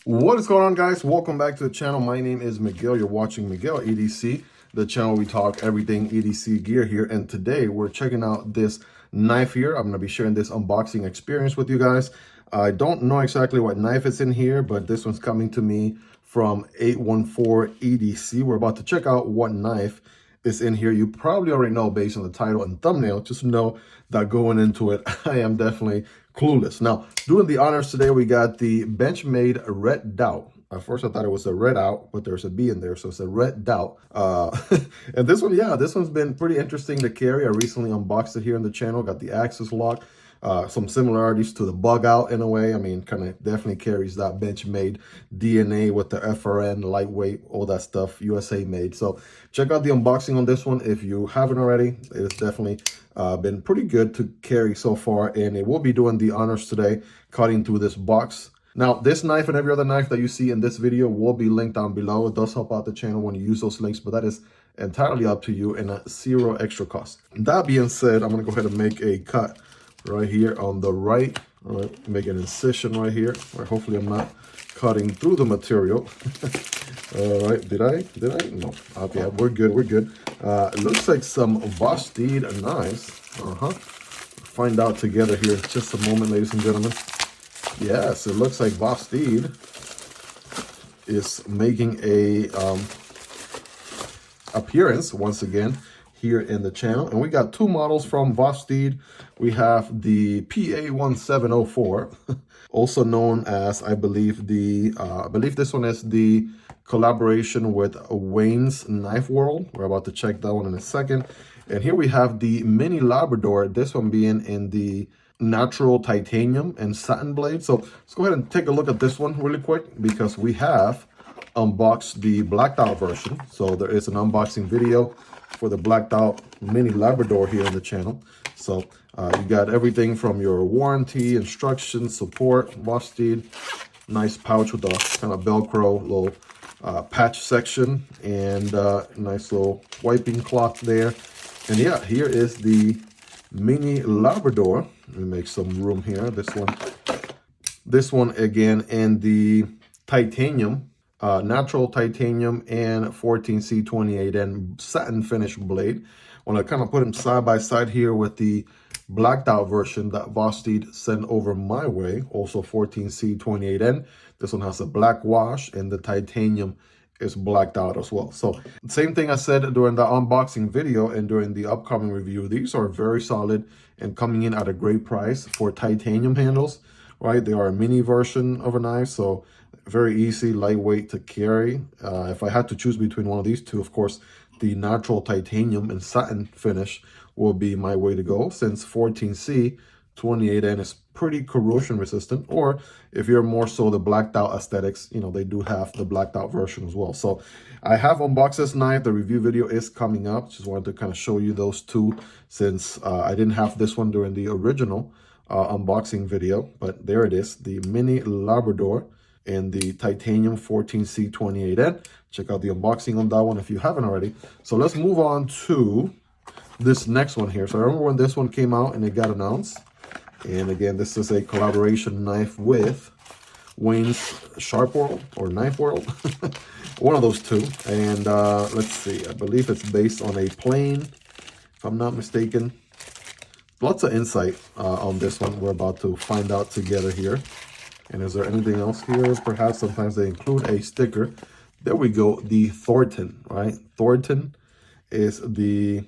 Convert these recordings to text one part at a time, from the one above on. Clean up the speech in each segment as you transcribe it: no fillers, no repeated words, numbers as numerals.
What is going on, guys? Welcome back to the channel. My name is Miguel. You're watching Miguel EDC, the channel we talk everything EDC gear here. And today we're checking out this knife here. I'm going to be sharing this unboxing experience with you guys. I don't know exactly what knife is in here, but this one's coming to me from 814 EDC. We're about to check out what knife is in here. You probably already know based on the title and thumbnail. Just know that going into it, I am definitely clueless. Now, doing the honors today, we got the Benchmade Redoubt. At first, I thought it was a Redoubt, but there's a B in there, so it's a Redoubt. And this one, yeah, this one's been pretty interesting to carry. I recently unboxed it here on the channel, got the axis lock. Some similarities to the Bug Out in a way. I mean, kind of definitely carries that Benchmade DNA with the FRN, lightweight, all that stuff, USA made. So check out the unboxing on this one if you haven't already. It's definitely been pretty good to carry so far, and it will be doing the honors today, cutting through this box. Now, this knife and every other knife that you see in this video will be linked down below. It does help out the channel when you use those links, but that is entirely up to you and at zero extra cost. That being said, I'm going to go ahead and make a cut right here on the right. All right, make an incision right here. Or hopefully I'm not cutting through the material. All right, did I? No. Okay, we're good, we're good. It looks like some Vosteed knives. Find out together here in just a moment, ladies and gentlemen. Yes, it looks like Vosteed is making a appearance once again here in the channel, and we got two models from Vosteed. We have the PA1704, also known as, I believe this one is the collaboration with Wayne's Knife World. We're about to check that one in a second. And here we have the Mini Labrador, this one being in the natural titanium and satin blade. So let's go ahead and take a look at this one really quick, because we have unboxed the blacked out version. So there is an unboxing video for the blacked out Mini Labrador here on the channel. So you got everything from your warranty, instructions, support, Vosteed, nice pouch with a kind of Velcro little patch section, and nice little wiping cloth there. And yeah, here is the Mini Labrador. Let me make some room here. This one again in the titanium, natural titanium and 14C28N satin finish blade. When I kind of put them side by side here with the blacked out version that Vosteed sent over my way, also 14C28N. This one has a black wash, and the titanium is blacked out as well. So same thing I said during the unboxing video and during the upcoming review. These are very solid and coming in at a great price for titanium handles, right? They are a mini version of a knife, so very easy, lightweight to carry. If I had to choose between one of these two, of course, the natural titanium and satin finish will be my way to go, since 14C28N is pretty corrosion resistant. Or if you're more so the blacked out aesthetics, you know, they do have the blacked out version as well. So I have unboxed this knife. The review video is coming up. Just wanted to kind of show you those two, since I didn't have this one during the original unboxing video. But there it is, the Mini Labrador and the titanium 14C28N. Check out the unboxing on that one if you haven't already. So let's move on to this next one here. So I remember when this one came out and it got announced. And again, this is a collaboration knife with Wayne's Sharp World or Knife World. One of those two. And let's see, I believe it's based on a plane, if I'm not mistaken. Lots of insight on this one. We're about to find out together here. And is there anything else here? Perhaps sometimes they include a sticker. There we go, the Thornton, right? Thornton is the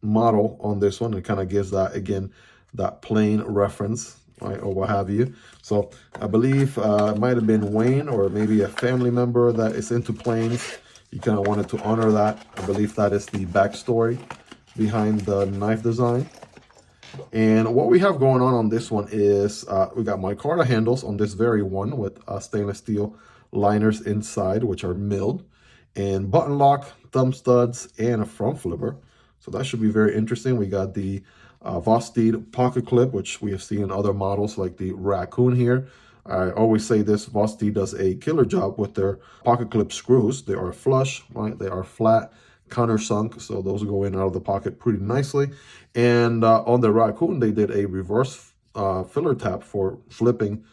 model on this one. It kind of gives that, again, that plane reference, right, or what have you. So I believe it might have been Wayne or maybe a family member that is into planes. You kind of wanted to honor that. I believe that is the backstory behind the knife design. And what we have going on this one is we got micarta handles on this very one with stainless steel liners inside, which are milled, and button lock, thumb studs, and a front flipper. So that should be very interesting. We got the Vosteed pocket clip, which we have seen in other models like the Raccoon here. I always say this, Vosteed does a killer job with their pocket clip screws. They are flush, right? They are flat, countersunk, so those go in out of the pocket pretty nicely. And on the Raccoon, they did a reverse filler tap for flipping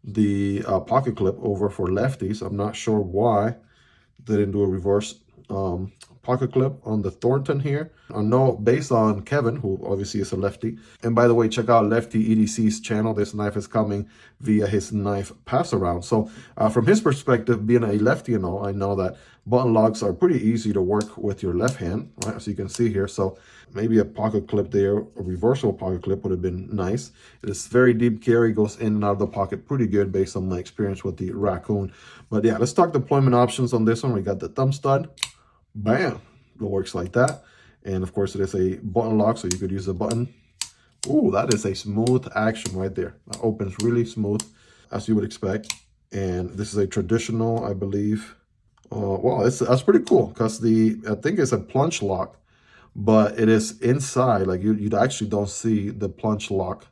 the pocket clip over for lefties. I'm not sure why they didn't do a reverse pocket clip on the Thornton here. I know based on Kevin, who obviously is a lefty. And by the way, check out Lefty EDC's channel. This knife is coming via his knife pass around. So from his perspective, being a lefty and all, I know that button locks are pretty easy to work with your left hand, right? As you can see here. So maybe a pocket clip there, a reversible pocket clip would have been nice. It's very deep carry, goes in and out of the pocket pretty good based on my experience with the Raccoon. But yeah, let's talk deployment options on this one. We got the thumb stud. Bam, it works like that. And of course it is a button lock, so you could use a button. Ooh, that is a smooth action right there. That opens really smooth, as you would expect. And this is a traditional, I believe. Wow, that's pretty cool, because I think it's a plunge lock, but it is inside. Like you actually don't see the plunge lock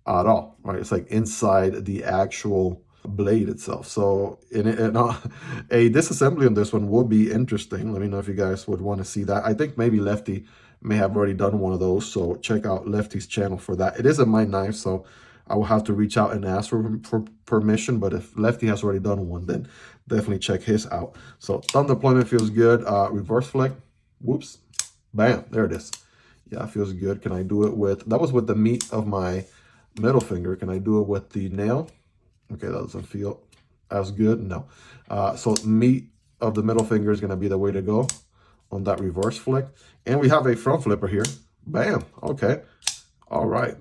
at all, right? It's like inside the actual blade itself. So a disassembly on this one will be interesting. Let me know if you guys would want to see that. I think maybe Lefty may have already done one of those, so check out Lefty's channel for that. It isn't my knife, so I will have to reach out and ask for permission, but if Lefty has already done one, then definitely check his out. So thumb deployment feels good. Reverse flick, whoops, bam, there it is. Yeah, it feels good. Can I do it with, that was with the meat of my middle finger. Can I do it with the nail? Okay, that doesn't feel as good. No. So meat of the middle finger is going to be the way to go on that reverse flick. And we have a front flipper here. Bam. Okay. All right.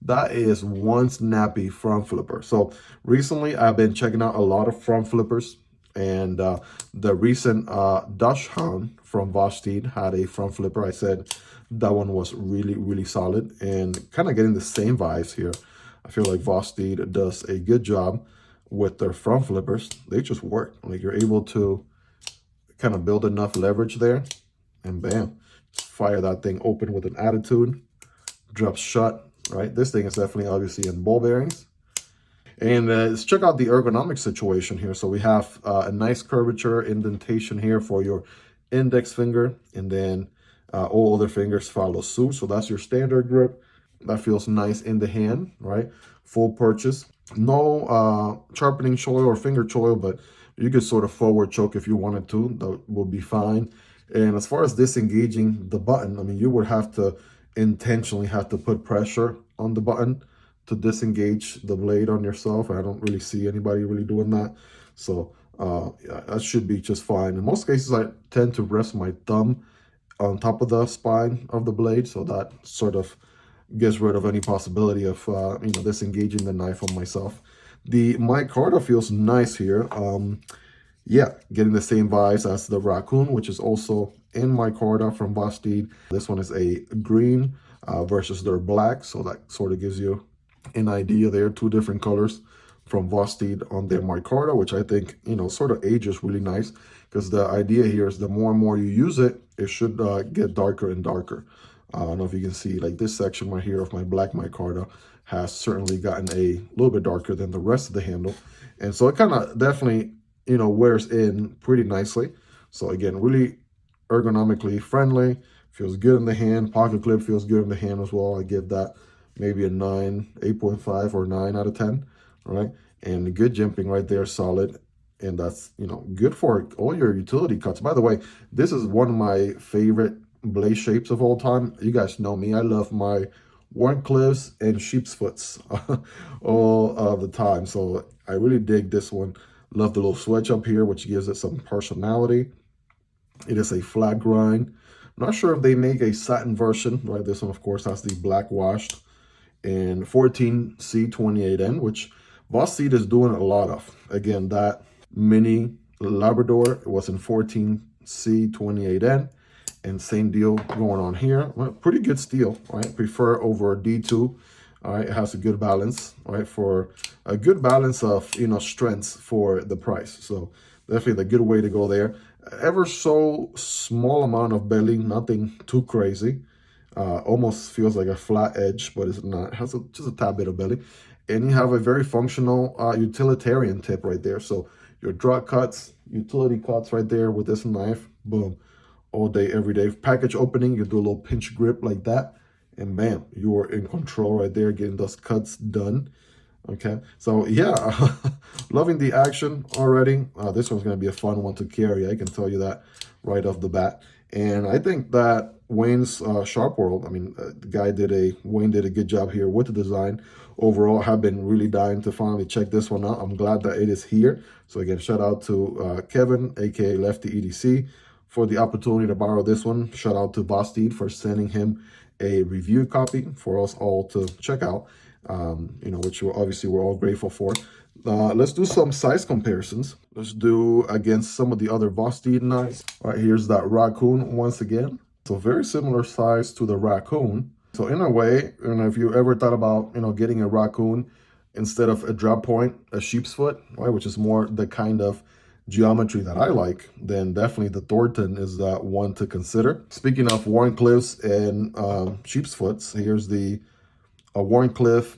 That is one snappy front flipper. So recently I've been checking out a lot of front flippers. And the recent Dutch Hound from Vosteed had a front flipper. I said that one was really, really solid. And kind of getting the same vibes here. I feel like Vosteed does a good job with their front flippers. They just work. Like you're able to kind of build enough leverage there, and bam, just fire that thing open with an attitude. Drops shut, right? This thing is definitely obviously in ball bearings. And let's check out the ergonomic situation here. So we have a nice curvature indentation here for your index finger, and then all other fingers follow suit. So that's your standard grip. That feels nice in the hand, right? Full purchase. No sharpening choil or finger choil, but you could sort of forward choke if you wanted to. That will be fine. And as far as disengaging the button, I mean, you would have to intentionally have to put pressure on the button to disengage the blade on yourself. I don't really see anybody really doing that. So yeah, that should be just fine. In most cases, I tend to rest my thumb on top of the spine of the blade, so that sort of gets rid of any possibility of disengaging the knife on myself. The micarta feels nice here. Yeah, getting the same vibes as the Raccoon, which is also in micarta from Vosteed. This one is a green versus their black, so that sort of gives you an idea there. Two different colors from Vosteed on their micarta, which I think sort of ages really nice, because the idea here is the more and more you use it, it should get darker and darker. I don't know if you can see, like this section right here of my black micarta has certainly gotten a little bit darker than the rest of the handle. And so it kind of definitely, wears in pretty nicely. So again, really ergonomically friendly, feels good in the hand. Pocket clip feels good in the hand as well. I give that maybe a 9, 8.5 or 9 out of 10, right? And good jimping right there, solid. And that's, good for all your utility cuts. By the way, this is one of my favorite blade shapes of all time. You guys know me. I love my Warncliffs and sheep's foots all of the time. So I really dig this one. Love the little swedge up here, which gives it some personality. It is a flat grind. I'm not sure if they make a satin version, right? This one, of course, has the black washed and 14C28N, which Vosteed is doing a lot of. Again, that mini Labrador was in 14C28N. And same deal going on here. Well, pretty good steel, right? Prefer over D2. All right, it has a good balance, right? For a good balance of strengths for the price. So definitely the good way to go there. Ever so small amount of belly, nothing too crazy. Almost feels like a flat edge, but it's not. It has just a tad bit of belly, and you have a very functional utilitarian tip right there. So your draw cuts, utility cuts right there with this knife. Boom. All day, every day. Package opening, you do a little pinch grip like that, and bam, you are in control right there, getting those cuts done. Okay, so yeah, loving the action already. This one's going to be a fun one to carry. I can tell you that right off the bat. And I think that Wayne's Shop World, I mean, Wayne did a good job here with the design. Overall, have been really dying to finally check this one out. I'm glad that it is here. So again, shout out to Kevin, aka Lefty EDC, for the opportunity to borrow this one. Shout out to Vosteed for sending him a review copy for us all to check out. You know, which we're all grateful for. Let's do some size comparisons. Let's do against some of the other Vosteed knives. All right, here's that Raccoon once again. So very similar size to the Raccoon. So in a way, you know, if you ever thought about, you know, getting a Raccoon instead of a drop point, a sheep's foot, right, which is more the kind of geometry that I like, then definitely the Thornton is that one to consider. Speaking of Warncliffs and sheep's foots, here's the Warncliffe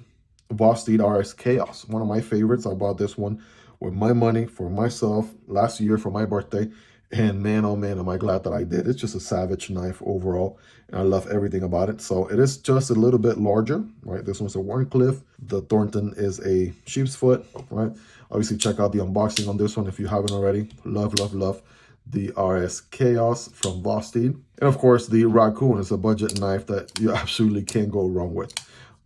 Vosteed RSKAOS, one of my favorites. I bought this one with my money for myself last year for my birthday, and man, oh man, am I glad that I did. It's just a savage knife overall, and I love everything about it. So it is just a little bit larger, right? This one's a Warncliffe. The Thornton is a sheep's foot, right? Obviously, check out the unboxing on this one if you haven't already. Love, love, love the RSKAOS from Vosteed. And of course, the Raccoon is a budget knife that you absolutely can't go wrong with.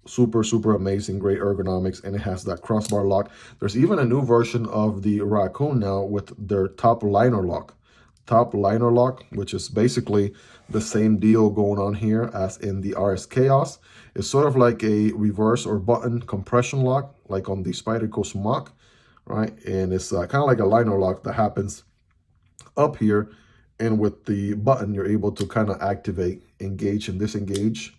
Super, super amazing, great ergonomics, and it has that crossbar lock. There's even a new version of the Raccoon now with their top liner lock. Top liner lock, which is basically the same deal going on here as in the RSKAOS. It's sort of like a reverse or button compression lock, like on the Spyderco Smock, right? And it's kind of like a liner lock that happens up here, and with the button, you're able to kind of activate, engage, and disengage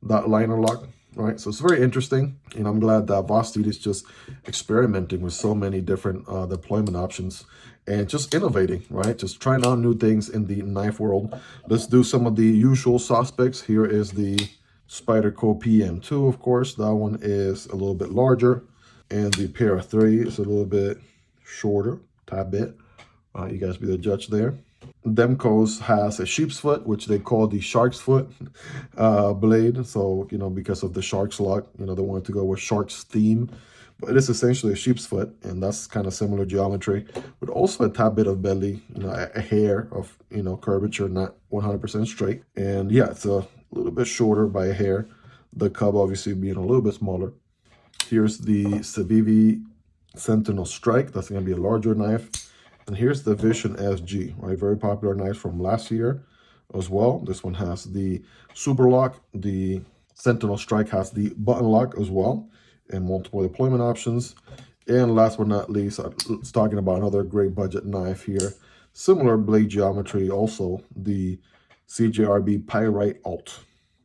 that liner lock. Right, so it's very interesting, and I'm glad that Vosteed is just experimenting with so many different deployment options and just innovating, right? Just trying out new things in the knife world. Let's do some of the usual suspects. Here is the Spyderco PM2, of course. That one is a little bit larger, and the Para 3 is a little bit shorter, tad bit. You guys be the judge there. Demko's has a sheep's foot, which they call the shark's foot blade. So, you know, because of the shark's lock, you know, they wanted to go with shark's theme. But it is essentially a sheep's foot, and that's kind of similar geometry, but also a tad bit of belly, you know, a hair of, you know, curvature, not 100% straight. And yeah, it's a little bit shorter by a hair. The cub obviously being a little bit smaller. Here's the Civivi Sentinel Strike. That's going to be a larger knife. And here's the Vision FG, right? Very popular knife from last year as well. This one has the super lock. The Sentinel Strike has the button lock as well, and multiple deployment options. And last but not least, it's talking about another great budget knife here. Similar blade geometry also, the CJRB Pyrite Alt.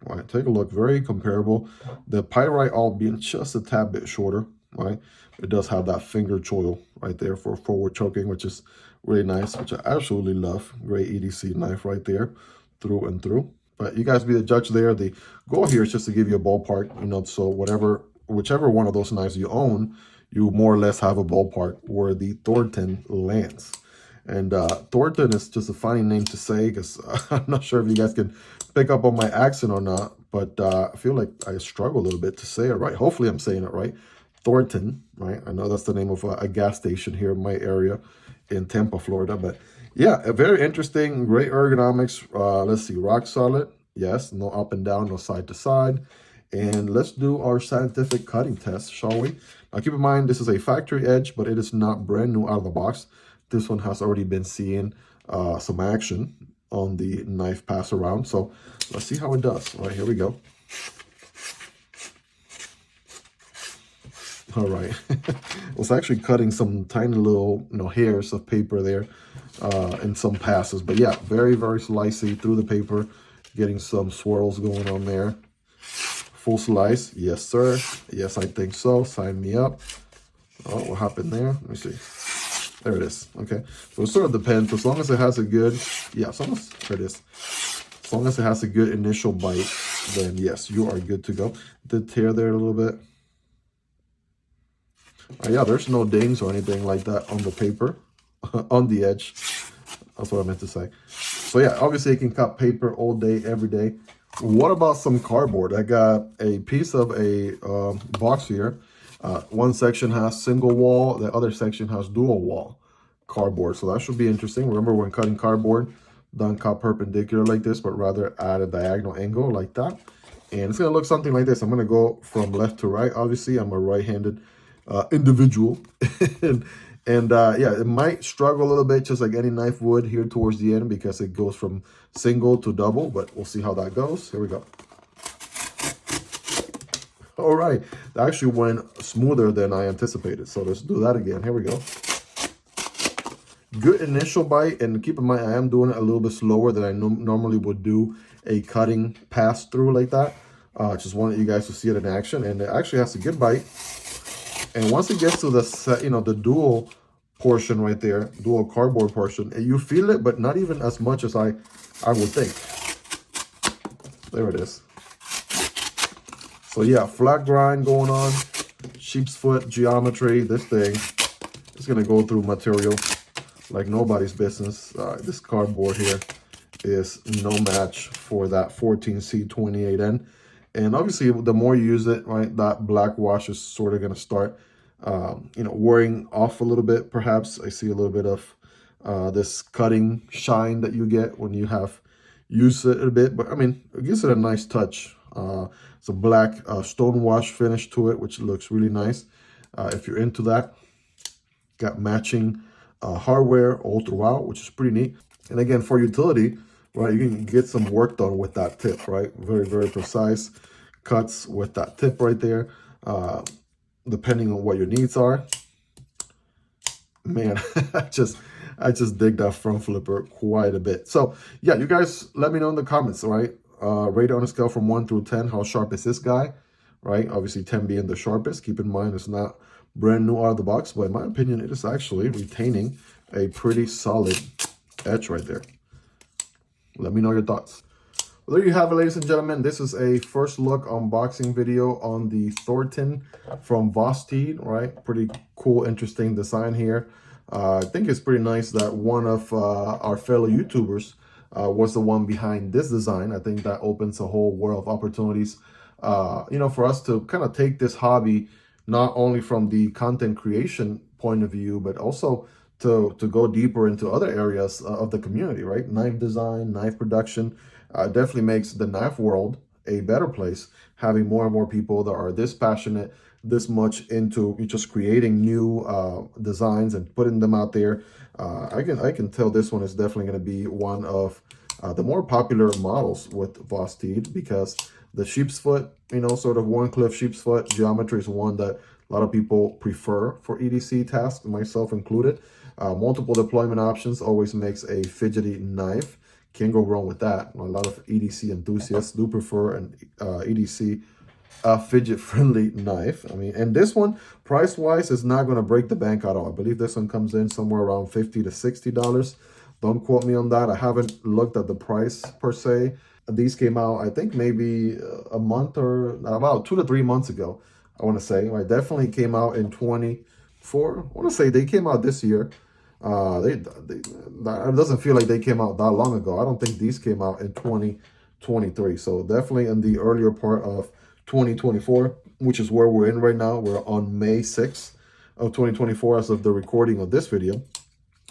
All right, take a look, very comparable. The Pyrite Alt being just a tad bit shorter, right? It does have that finger choil right there for forward choking, which is really nice, which I absolutely love. Great EDC knife right there, through and through. But you guys be the judge there. The goal here is just to give you a ballpark, you know, so whichever one of those knives you own, you more or less have a ballpark where the Thornton lands. And Thornton is just a funny name to say, because I'm not sure if you guys can pick up on my accent or not, but I feel like I struggle a little bit to say it right. Hopefully I'm saying it right. Thornton, right? I know that's the name of a gas station here in my area in Tampa, Florida. But yeah, a very interesting, great ergonomics. Let's see, rock solid. Yes, no up and down, no side to side. And let's do our scientific cutting test, shall we? Now keep in mind, this is a factory edge, but it is not brand new out of the box. This one has already been seeing some action on the knife pass around. So let's see how it does. All right, here we go. All right, I was actually cutting some tiny little, you know, hairs of paper there in some passes. But yeah, very, very slicey through the paper, getting some swirls going on there. Full slice, yes, sir. Yes, I think so. Sign me up. Oh, what happened there? Let me see. There it is. Okay, so it sort of depends. As long as it has a good, yeah, as long as, there it is. As long as it has a good initial bite, then yes, you are good to go. Did tear there a little bit. Yeah, there's no dings or anything like that on the paper, on the edge. That's what I meant to say. So yeah, obviously you can cut paper all day, every day. What about some cardboard? I got a piece of a box here. One section has single wall, the other section has dual wall cardboard. So that should be interesting. Remember, when cutting cardboard, don't cut perpendicular like this, but rather at a diagonal angle like that. And it's going to look something like this. I'm going to go from left to right. Obviously, I'm a right-handed individual. and yeah, it might struggle a little bit, just like any knife would here towards the end, because it goes from single to double, but we'll see how that goes. Here we go. All right, that actually went smoother than I anticipated. So let's do that again. Here we go. Good initial bite, and keep in mind, I am doing it a little bit slower than I normally would do a cutting pass through like that. Just wanted you guys to see it in action, and it actually has a good bite. And once it gets to the the dual portion right there, dual cardboard portion, you feel it, but not even as much as I would think. There it is. So yeah, flat grind going on, sheep's foot geometry. This thing is gonna go through material like nobody's business. This cardboard here is no match for that 14C28N. And obviously, the more you use it, right, that black wash is sort of going to start, wearing off a little bit, perhaps. I see a little bit of this cutting shine that you get when you have used it a bit. But, I mean, it gives it a nice touch. It's a black stone wash finish to it, which looks really nice. If you're into that, got matching hardware all throughout, which is pretty neat. And again, for utility, right, you can get some work done with that tip, right? Very, very precise cuts with that tip right there, depending on what your needs are. Man, I just dig that front flipper quite a bit. So yeah, you guys let me know in the comments, all right? Rate on a scale from 1 through 10, how sharp is this guy, right? Obviously 10 being the sharpest. Keep in mind, it's not brand new out of the box, but in my opinion, it is actually retaining a pretty solid edge right there. Let me know your thoughts. Well, there you have it, ladies and gentlemen. This is a first look unboxing video on the Thornton from Vosteed, right? Pretty cool, interesting design here. I think it's pretty nice that one of our fellow YouTubers was the one behind this design. I think that opens a whole world of opportunities, for us to kind of take this hobby not only from the content creation point of view, but also to go deeper into other areas of the community, right? Knife design, knife production, definitely makes the knife world a better place, having more and more people that are this passionate, this much into just creating new designs and putting them out there. I can tell this one is definitely going to be one of the more popular models with Vosteed, because the sheep's foot, sort of Warncliffe sheep's foot geometry is one that a lot of people prefer for EDC tasks, myself included. Multiple deployment options always makes a fidgety knife. Can't go wrong with that. A lot of EDC enthusiasts do prefer an EDC fidget-friendly knife. I mean, and this one, price-wise, is not going to break the bank at all. I believe this one comes in somewhere around $50 to $60. Don't quote me on that. I haven't looked at the price per se. These came out, I think, maybe a month or about 2 to 3 months ago, I want to say. Right, definitely came out in 24. I want to say they came out this year. It doesn't feel like they came out that long ago. I don't think these came out in 2023. So definitely in the earlier part of 2024, which is where we're in right now. We're on May 6th of 2024 as of the recording of this video.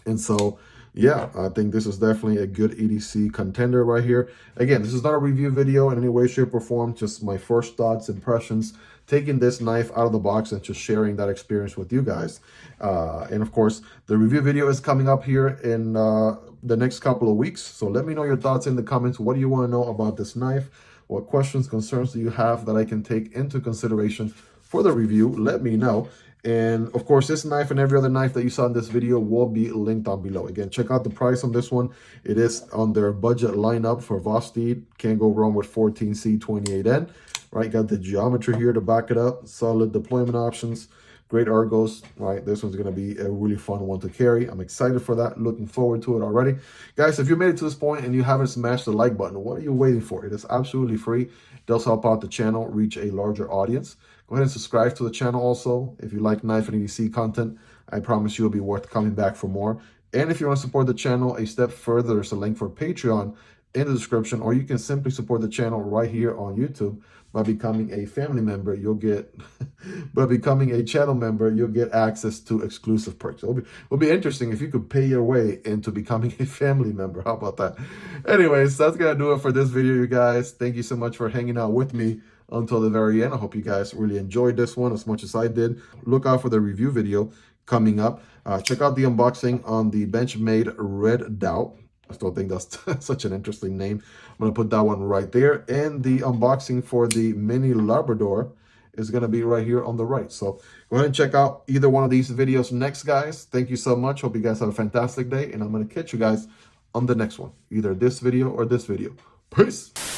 And so, yeah, I think this is definitely a good EDC contender right here. Again, this is not a review video in any way, shape, or form. Just my first thoughts, impressions, taking this knife out of the box and just sharing that experience with you guys. And of course, the review video is coming up here in the next couple of weeks. So let me know your thoughts in the comments. What do you want to know about this knife? What questions, concerns do you have that I can take into consideration for the review? Let me know. And of course, this knife and every other knife that you saw in this video will be linked down below. Again, check out the price on this one. It is on their budget lineup for Vosteed. Can't go wrong with 14C28N. Right, got the geometry here to back it up. Solid deployment options. Great ergos, right? This one's going to be a really fun one to carry. I'm excited for that. Looking forward to it already. Guys, if you made it to this point and you haven't smashed the like button, what are you waiting for? It is absolutely free. It does help out the channel reach a larger audience. Go ahead and subscribe to the channel also. If you like knife and EDC content, I promise you it'll be worth coming back for more. And if you want to support the channel a step further, there's a link for Patreon in the description, or you can simply support the channel right here on YouTube by becoming a family member. You'll get, by becoming a channel member, you'll get access to exclusive perks. It'll be interesting if you could pay your way into becoming a family member. How about that? Anyways, that's going to do it for this video, you guys. Thank you so much for hanging out with me until the very end. I hope you guys really enjoyed this one as much as I did. Look out for the review video coming up. Check out the unboxing on the Benchmade Redoubt. I still think that's such an interesting name. I'm going to put that one right there. And the unboxing for the mini Labrador is going to be right here on the right. So go ahead and check out either one of these videos next, guys. Thank you so much. Hope you guys have a fantastic day. And I'm going to catch you guys on the next one, either this video or this video. Peace.